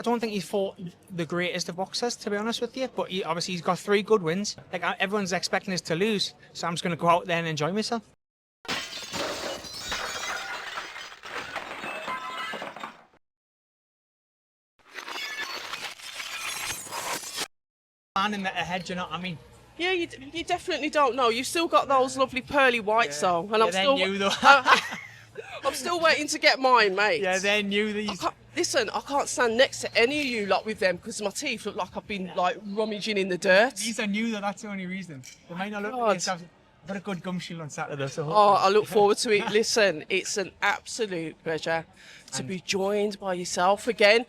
I don't think he's fought the greatest of boxers, to be honest with you, but obviously he's got 3 good wins. Like, everyone's expecting us to lose, so I'm just going to go out there and enjoy myself. Man in the head, you know what I mean? Yeah, you definitely don't know. You've still got those lovely pearly whites though, and I'm still new though. I'm still waiting to get mine, mate. Yeah, they're new. These. Listen, I can't stand next to any of you lot with them because my teeth look like I've been like rummaging in the dirt. These are new though. That's the only reason. They might not look like this. I've got a good gum shield on Saturday, so. Oh, I look forward to it. Listen, it's an absolute pleasure to be joined by yourself again.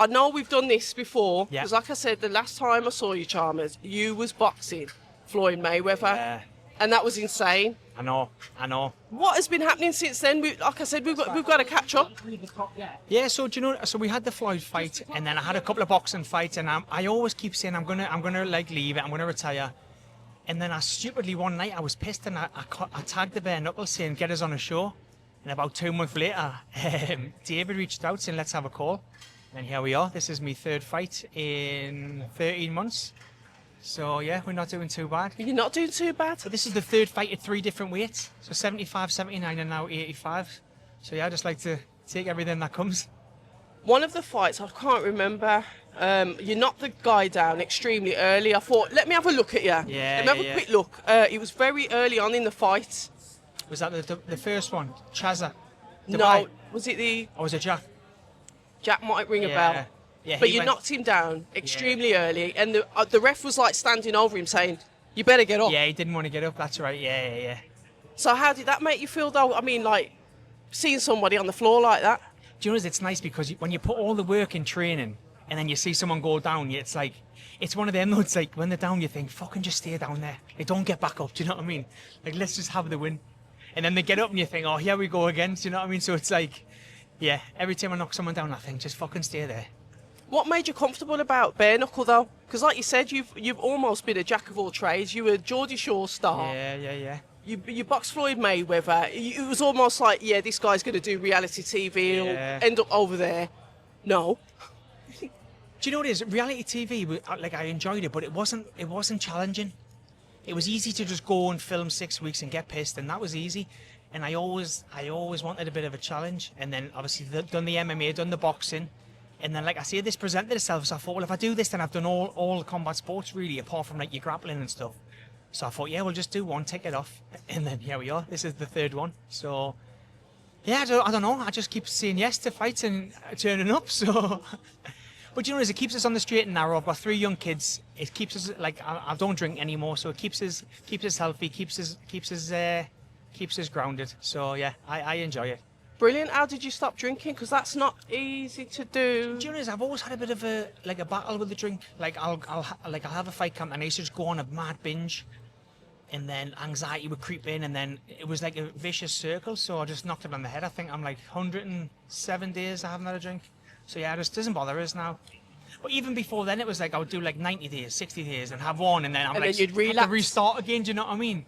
I know we've done this before because, like I said, the last time I saw you, Chalmers, you was boxing Floyd Mayweather, and that was insane. I know. What has been happening since then? Like I said, we've got to catch up. Yeah. So do you know? So we had the Floyd fight, and then I had a couple of boxing fights, and I always keep saying I'm gonna like leave it. I'm gonna retire. And then I stupidly one night I was pissed, and I tagged the bare knuckles saying get us on a show. And about 2 months later, David reached out saying let's have a call. And here we are. This is my 3rd fight in 13 months. So yeah, we're not doing too bad. You're not doing too bad. So this is the 3rd fight at 3 different weights. So 75, 79 and now 85. So yeah, I just like to take everything that comes. One of the fights, I can't remember, you knocked the guy down extremely early. I thought, let me have a look at you. Yeah, let me have a quick look. It was very early on in the fight. Was that the first one? Chaza? No, was it the... Or was it Jack? Jack might ring a bell. Yeah, but you knocked him down extremely early, and the ref was like standing over him saying, you better get up. Yeah, he didn't want to get up, that's right, yeah. So how did that make you feel though? I mean, like, seeing somebody on the floor like that? Do you know, it's nice because when you put all the work in training and then you see someone go down, it's like, it's one of them though, it's like when they're down you think, fucking just stay down there. They don't get back up, do you know what I mean? Like, let's just have the win. And then they get up and you think, oh, here we go again, do you know what I mean? So it's like, yeah, every time I knock someone down, I think, just fucking stay there. What made you comfortable about bare knuckle though? Because like you said, you've almost been a jack of all trades. You were Geordie Shaw's star. Yeah. You boxed Floyd Mayweather. It was almost like, yeah, this guy's going to do reality TV. He'll end up over there. No. Do you know what it is? Reality TV, like, I enjoyed it, but it wasn't challenging. It was easy to just go and film 6 weeks and get pissed, and that was easy. And I always wanted a bit of a challenge. And then obviously done the MMA, done the boxing. And then, like I say, this presented itself. So I thought, well, if I do this, then I've done all the combat sports, really, apart from, like, your grappling and stuff. So I thought, yeah, we'll just do one, take it off. And then here we are. This is the 3rd one. So, yeah, I don't know. I just keep saying yes to fights and turning up. So, but you know, as it keeps us on the straight and narrow. I've got 3 young kids. It keeps us, like, I don't drink anymore. So it keeps us healthy, keeps us grounded. So, yeah, I enjoy it. Brilliant. How did you stop drinking? Because that's not easy to do. Do you know, I've always had a bit of a battle with the drink. Like I'll have a fight camp and I used to just go on a mad binge, and then anxiety would creep in, and then it was like a vicious circle. So I just knocked it on the head. I think I'm like 107 days I haven't had a drink. So yeah, it just doesn't bother us now. But even before then, it was like I would do like 90 days, 60 days, and have one, and then then you'd relapse. Have to restart again. Do you know what I mean?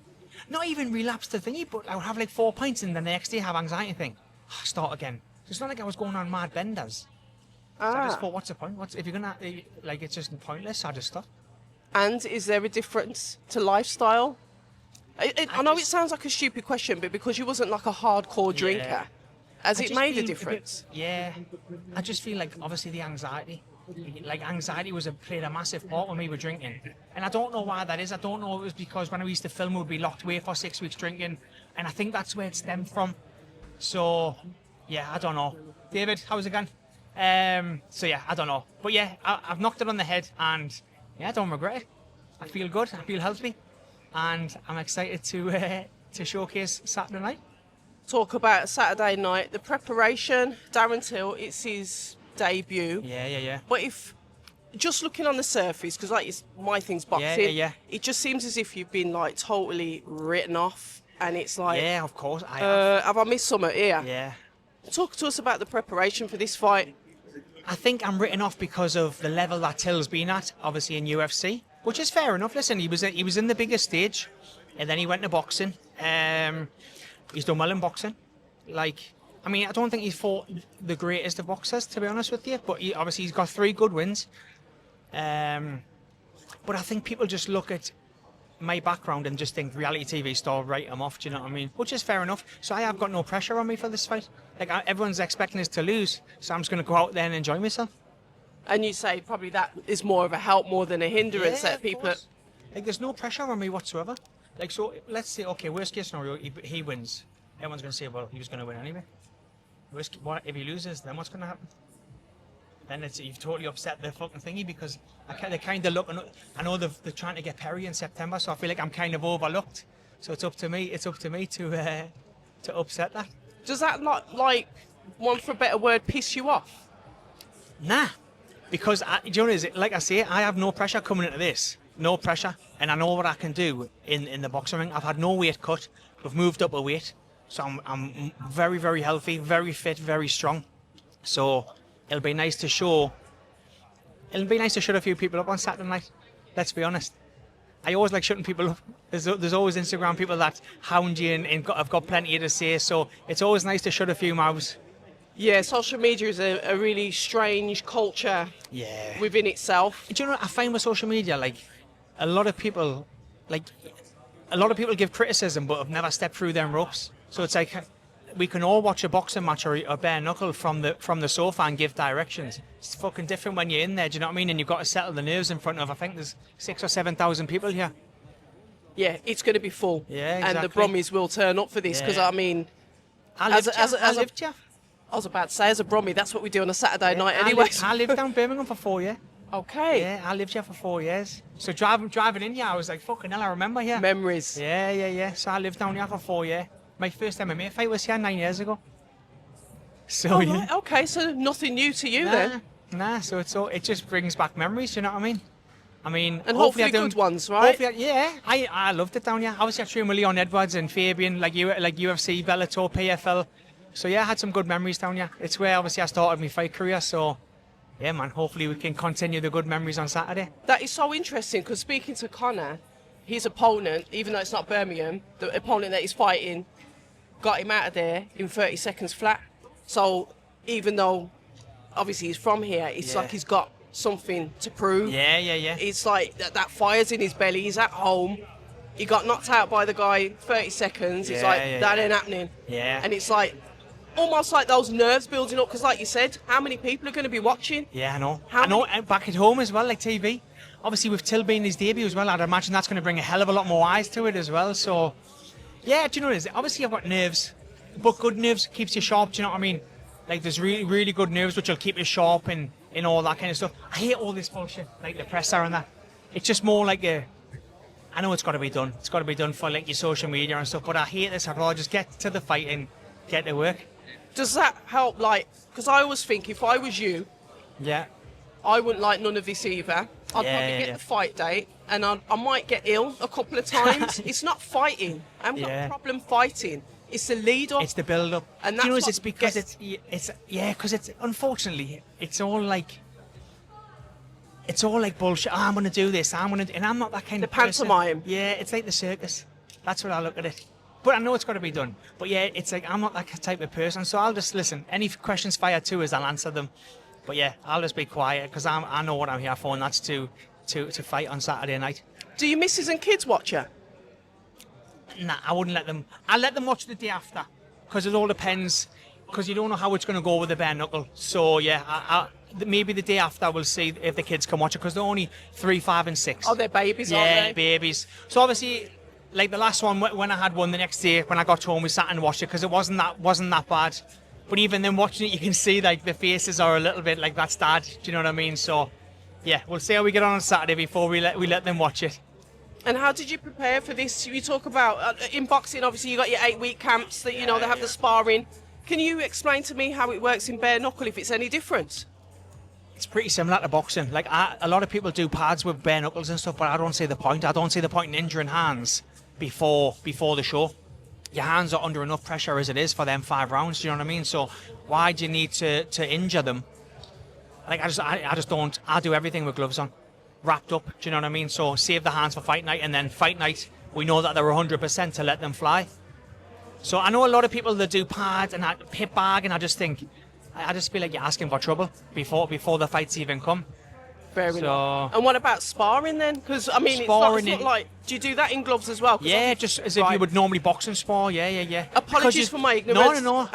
Not even relapse the thingy, but I would have like 4 pints, and then the next day have anxiety thing. Start again. It's not like I was going on mad benders. So I just thought, what's the point? If you're gonna, like, it's just pointless. I just stop. And is there a difference to lifestyle? I know it sounds like a stupid question, but because you wasn't like a hardcore drinker, has it made a difference? Yeah, I just feel like obviously the anxiety. Like, anxiety played a massive part when we were drinking, and I don't know why that is. I don't know if it was because when we used to film, we'd be locked away for 6 weeks drinking, and I think that's where it stemmed from. So, yeah, I don't know. David, how's it going? So, yeah, I don't know. But, yeah, I've knocked it on the head, and, yeah, I don't regret it. I feel good. I feel healthy. And I'm excited to showcase Saturday night. Talk about Saturday night. The preparation, Darren Till, it's his debut. Yeah. But if, just looking on the surface, because, like, my thing's boxing, it just seems as if you've been, like, totally written off. And it's like... Yeah, of course. Have I missed something here? Yeah. Talk to us about the preparation for this fight. I think I'm written off because of the level that Till's been at, obviously in UFC, which is fair enough. Listen, he was in the biggest stage, and then he went to boxing. He's done well in boxing. Like, I mean, I don't think he's fought the greatest of boxers, to be honest with you, but obviously he's got 3 good wins. But I think people just look at my background and just think reality TV star, write him off, do you know what I mean? Which is fair enough. So I have got no pressure on me for this fight. Like, everyone's expecting us to lose, so I'm just going to go out there and enjoy myself. And you say probably that is more of a help more than a hindrance, that people... Like, there's no pressure on me whatsoever. Like, so let's say, okay, worst case scenario, he wins. Everyone's going to say, well, he was going to win anyway. What if he loses, then what's going to happen? Then you've totally upset the fucking thingy, because they're kind of looking. I know they're trying to get Perry in September, so I feel like I'm kind of overlooked. So it's up to me. It's up to me to upset that. Does that not, like, one for a better word, piss you off? Nah, because do you know what it is? Like I say, I have no pressure coming into this. No pressure, and I know what I can do in the boxing ring. I've had no weight cut. We've moved up a weight, so I'm very, very healthy, very fit, very strong. So it'll be nice to show. It'll be nice to shut a few people up on Saturday night. Let's be honest. I always like shutting people up. There's always Instagram people that hound you and have got plenty to say. So it's always nice to shut a few mouths. Yeah, social media is a really strange culture. Yeah. Within itself. Do you know what I find with social media? Like, a lot of people give criticism, but have never stepped through them ropes. So it's like, we can all watch a boxing match or a bare knuckle from the sofa and give directions. It's fucking different when you're in there, do you know what I mean? And you've got to settle the nerves in front of, I think there's 6,000 or 7,000 people here. Yeah, it's going to be full. Yeah, exactly. And the Brummies will turn up for this, because, I mean... I lived here. I was about to say, as a Brummie, that's what we do on a Saturday night anyway. I lived down Birmingham for 4 years. Okay. Yeah, I lived here for 4 years. So driving in here, I was like, fucking hell, I remember here. Memories. Yeah. So I lived down here for 4 years. My first MMA fight was here 9 years ago. So, oh, right. Okay, so nothing new to you then? Nah, so it just brings back memories, you know what I mean? And hopefully good ones, right? Yeah, I loved it down here. Obviously, I trained with Leon Edwards and Fabian, like UFC, Bellator, PFL. So yeah, I had some good memories down here. It's where obviously I started my fight career, so yeah, man, hopefully we can continue the good memories on Saturday. That is so interesting, because speaking to Connor, his opponent, even though it's not Birmingham, the opponent that he's fighting got him out of there in 30 seconds flat. So even though obviously he's from here, it's like he's got something to prove. Yeah. It's like that fire's in his belly, he's at home. He got knocked out by the guy 30 seconds. It's that ain't happening. Yeah. And it's like, almost like those nerves building up, because like you said, how many people are going to be watching? Yeah, I know. And back at home as well, like TV. Obviously with Till being his debut as well, I'd imagine that's going to bring a hell of a lot more eyes to it as well. So, yeah, do you know what it is? Obviously I've got nerves, but good nerves keeps you sharp, do you know what I mean? Like, there's really, really good nerves which will keep you sharp and all that kind of stuff. I hate all this bullshit, like the presser and that. It's just more like I know it's got to be done. It's got to be done for like your social media and stuff, but I hate this. I'd rather just get to the fight and get to work. Does that help, like, because I always think if I was you, I wouldn't like none of this either. I'd probably get the fight date, and I might get ill a couple of times. It's not fighting. I haven't got a problem fighting. It's the lead up. It's the build up. And that's it's because because it's unfortunately it's all like bullshit. Oh, I'm gonna do this. And I'm not that kind of person. The pantomime. Yeah, it's like the circus. That's what I look at it. But I know it's got to be done. But yeah, it's like I'm not that type of person. So I'll just listen. Any questions fired to us, I'll answer them. But yeah, I'll just be quiet because I know what I'm here for, and that's to fight on Saturday night. Do your missus and kids watch you? Nah, I wouldn't let them. I'll let them watch the day after, because it all depends. Because you don't know how it's going to go with the bare knuckle. So yeah, maybe the day after we'll see if the kids can watch it, because they're only 3, 5, and 6. Oh, they're babies, aren't they? Yeah, babies. So obviously, like the last one, when I had one the next day, when I got home, we sat and watched it because it wasn't that bad. But even then watching it, you can see like the faces are a little bit like, that's dad. Do you know what I mean? So yeah, we'll see how we get on Saturday before we let them watch it. And how did you prepare for this? You talk about in boxing, obviously you got your 8-week camps that they have the sparring. Can you explain to me how it works in bare knuckle, if it's any different? It's pretty similar to boxing. Like a lot of people do pads with bare knuckles and stuff, but I don't see the point. I don't see the point in injuring hands before the show. Your hands are under enough pressure as it is for them 5 rounds. Do you know what I mean? So why do you need to injure them? Like I just don't. I do everything with gloves on, wrapped up. Do you know what I mean? So save the hands for fight night, and then fight night we know that they're 100% to let them fly. So I know a lot of people that do pads and hip bag, and I just feel like you're asking for trouble before the fights even come. Fair enough. And what about sparring then? Because I mean, it's not like, do you do that in gloves as well? Yeah, just as if you would normally box and spar. Yeah. Apologies for my ignorance. No.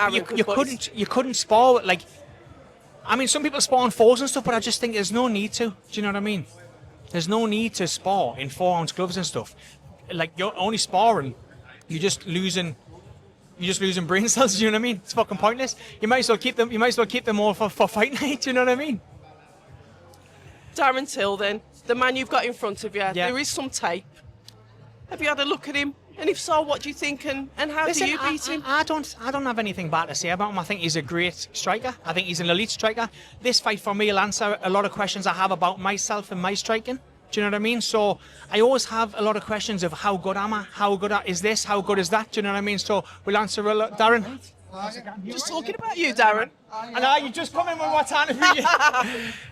You couldn't spar like. I mean, some people spar in fours and stuff, but I just think there's no need to. Do you know what I mean? There's no need to spar in 4-ounce gloves and stuff. Like, you're only sparring, you're just losing brain cells. Do you know what I mean? It's fucking pointless. You might as well keep them all for fight night. Do you know what I mean? Darren Till, then, the man you've got in front of you. Yeah. There is some tape. Have you had a look at him? And if so, what do you think? And how do you beat him? I don't have anything bad to say about him. I think he's a great striker. I think he's an elite striker. This fight for me will answer a lot of questions I have about myself and my striking. Do you know what I mean? So I always have a lot of questions of how good am I? How good is this? How good is that? Do you know what I mean? So we'll answer a lot. Darren? Just talking about you, Darren. I know, you just come in with what's on me.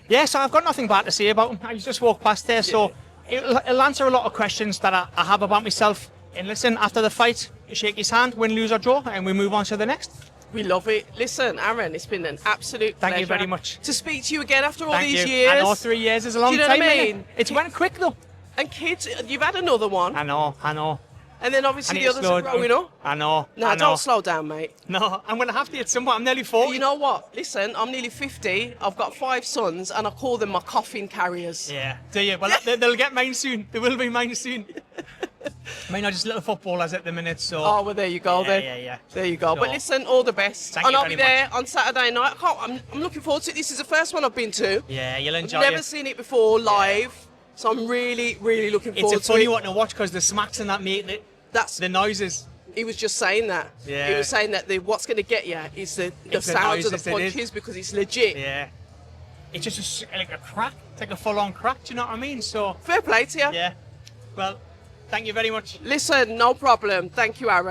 Yeah, so I've got nothing bad to say about him. I just walked past there, so it'll answer a lot of questions that I have about myself. And listen, after the fight, you shake his hand, win, lose or draw, and we move on to the next. We love it. Listen, Aaron, it's been an absolute pleasure. Thank you very much. To speak to you again after all these years. I know 3 years is a long time. Do you know what I mean? It went quick though. And kids, you've had another one. I know. And then obviously the others are growing up. I know. No, don't slow down, mate. No, I'm going to have to at some point. I'm nearly 40. You know what? Listen, I'm nearly 50. I've got 5 sons, and I call them my coffin carriers. Yeah. Do you? Well, they'll get mine soon. They will be mine soon. I mean, I'm just little footballers at the minute, so... Oh, well, there you go, then. Yeah. There you go. So, but listen, all the best. Thank you I'll be there much. on Saturday night. I'm looking forward to it. This is the first one I've been to. Yeah, you'll enjoy it. I've never seen it before live, so I'm really, really looking forward to it. It's a funny one to watch because the smacks and that make it... That's the noises. He was just saying that. Yeah. He was saying that what's going to get you is the sounds of the punches because it's legit. Yeah. It's just like a crack. It's like a full-on crack. Do you know what I mean? So fair play to you. Yeah. Well, thank you very much. Listen, no problem. Thank you, Aaron.